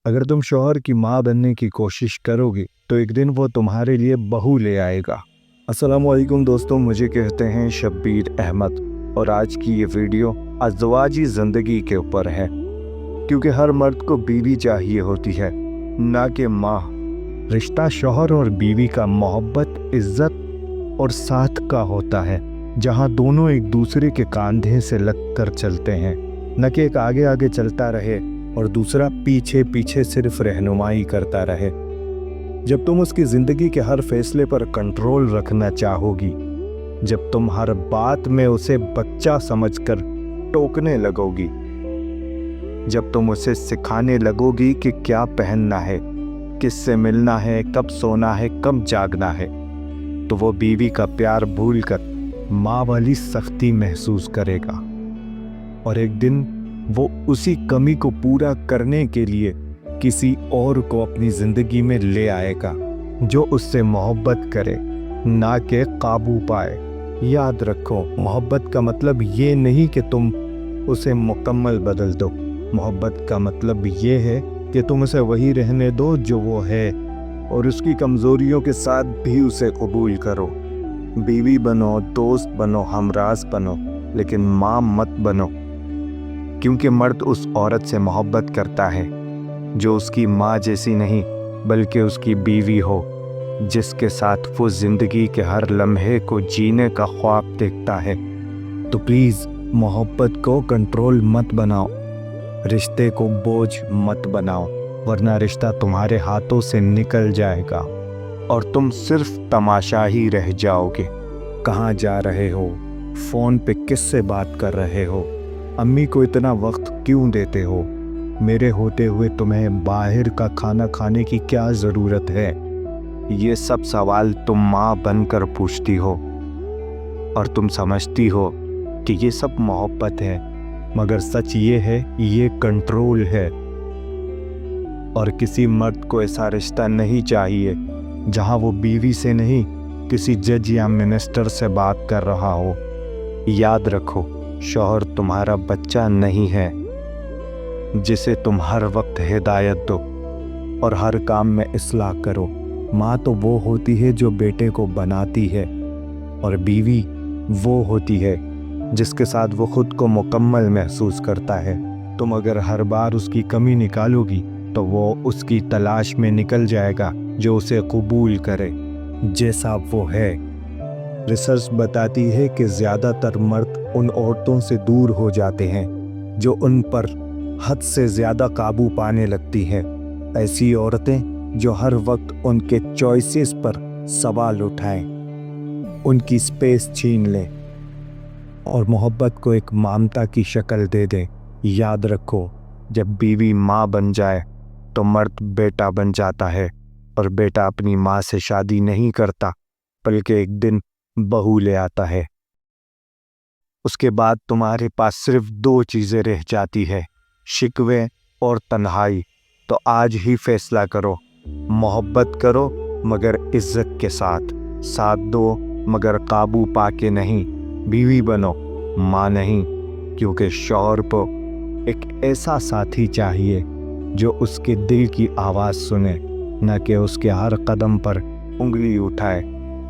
अगर तुम शौहर की माँ बनने की कोशिश करोगे तो एक दिन वो तुम्हारे लिए बहू ले आएगा। अस्सलामुअलैकुम दोस्तों, मुझे कहते हैं शब्बीर अहमद और आज की ये वीडियो अज़वाजी ज़िंदगी के ऊपर है, क्योंकि हर मर्द को बीवी चाहिए होती है, ना कि माँ। रिश्ता शौहर और बीवी का मोहब्बत, इज्जत और साथ का होता है, जहाँ दोनों एक दूसरे के कंधे से लग कर चलते हैं, न कि एक आगे आगे चलता रहे और दूसरा पीछे पीछे सिर्फ रहनुमाई करता रहे। जब तुम उसकी ज़िंदगी के हर फैसले पर कंट्रोल रखना चाहोगी, जब तुम हर बात में उसे बच्चा समझकर टोकने लगोगी, जब तुम उसे सिखाने लगोगी कि क्या पहनना है, किससे मिलना है, कब सोना है, कब जागना है, तो वो बीवी का प्यार भूलकर माँ वाली सख्ती महसूस करेगा और एक दिन वो उसी कमी को पूरा करने के लिए किसी और को अपनी ज़िंदगी में ले आएगा जो उससे मोहब्बत करे, ना कि काबू पाए। याद रखो, मोहब्बत का मतलब ये नहीं कि तुम उसे मुकम्मल बदल दो। मोहब्बत का मतलब ये है कि तुम उसे वही रहने दो जो वो है और उसकी कमज़ोरियों के साथ भी उसे कबूल करो। बीवी बनो, दोस्त बनो, हमराज बनो, लेकिन माँ मत बनो, क्योंकि मर्द उस औरत से मोहब्बत करता है जो उसकी माँ जैसी नहीं बल्कि उसकी बीवी हो, जिसके साथ वो ज़िंदगी के हर लम्हे को जीने का ख्वाब देखता है। तो प्लीज़ मोहब्बत को कंट्रोल मत बनाओ, रिश्ते को बोझ मत बनाओ, वरना रिश्ता तुम्हारे हाथों से निकल जाएगा और तुम सिर्फ तमाशा ही रह जाओगे। कहाँ जा रहे हो, फ़ोन पे किससे बात कर रहे हो, अम्मी को इतना वक्त क्यों देते हो, मेरे होते हुए तुम्हें बाहर का खाना खाने की क्या ज़रूरत है, ये सब सवाल तुम माँ बनकर पूछती हो और तुम समझती हो कि ये सब मोहब्बत है, मगर सच ये है, ये कंट्रोल है। और किसी मर्द को ऐसा रिश्ता नहीं चाहिए जहाँ वो बीवी से नहीं किसी जज या मिनिस्टर से बात कर रहा हो। याद रखो, शौहर तुम्हारा बच्चा नहीं है जिसे तुम हर वक्त हिदायत दो और हर काम में इस्लाह करो। माँ तो वो होती है जो बेटे को बनाती है और बीवी वो होती है जिसके साथ वो खुद को मुकम्मल महसूस करता है। तुम अगर हर बार उसकी कमी निकालोगी तो वो उसकी तलाश में निकल जाएगा जो उसे कबूल करे जैसा वो है। रिसर्च बताती है कि ज़्यादातर मर्द उन औरतों से दूर हो जाते हैं जो उन पर हद से ज़्यादा काबू पाने लगती हैं। ऐसी औरतें जो हर वक्त उनके चॉइसेस पर सवाल उठाएं, उनकी स्पेस छीन लें और मोहब्बत को एक ममता की शक्ल दे दें। याद रखो, जब बीवी माँ बन जाए तो मर्द बेटा बन जाता है और बेटा अपनी माँ से शादी नहीं करता बल्कि एक दिन बहू ले आता है। उसके बाद तुम्हारे पास सिर्फ दो चीज़ें रह जाती है, शिकवे और तन्हाई। तो आज ही फैसला करो, मोहब्बत करो मगर इज्जत के साथ, साथ दो मगर काबू पाके नहीं, बीवी बनो, माँ नहीं, क्योंकि शौहर को एक ऐसा साथी चाहिए जो उसके दिल की आवाज़ सुने, न कि उसके हर कदम पर उंगली उठाए।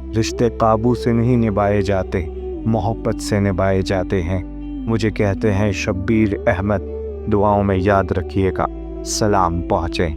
रिश्ते काबू से नहीं निभाए जाते, मोहब्बत से निभाए जाते हैं। मुझे कहते हैं शब्बीर अहमद। दुआओं में याद रखिएगा। सलाम पहुँचे।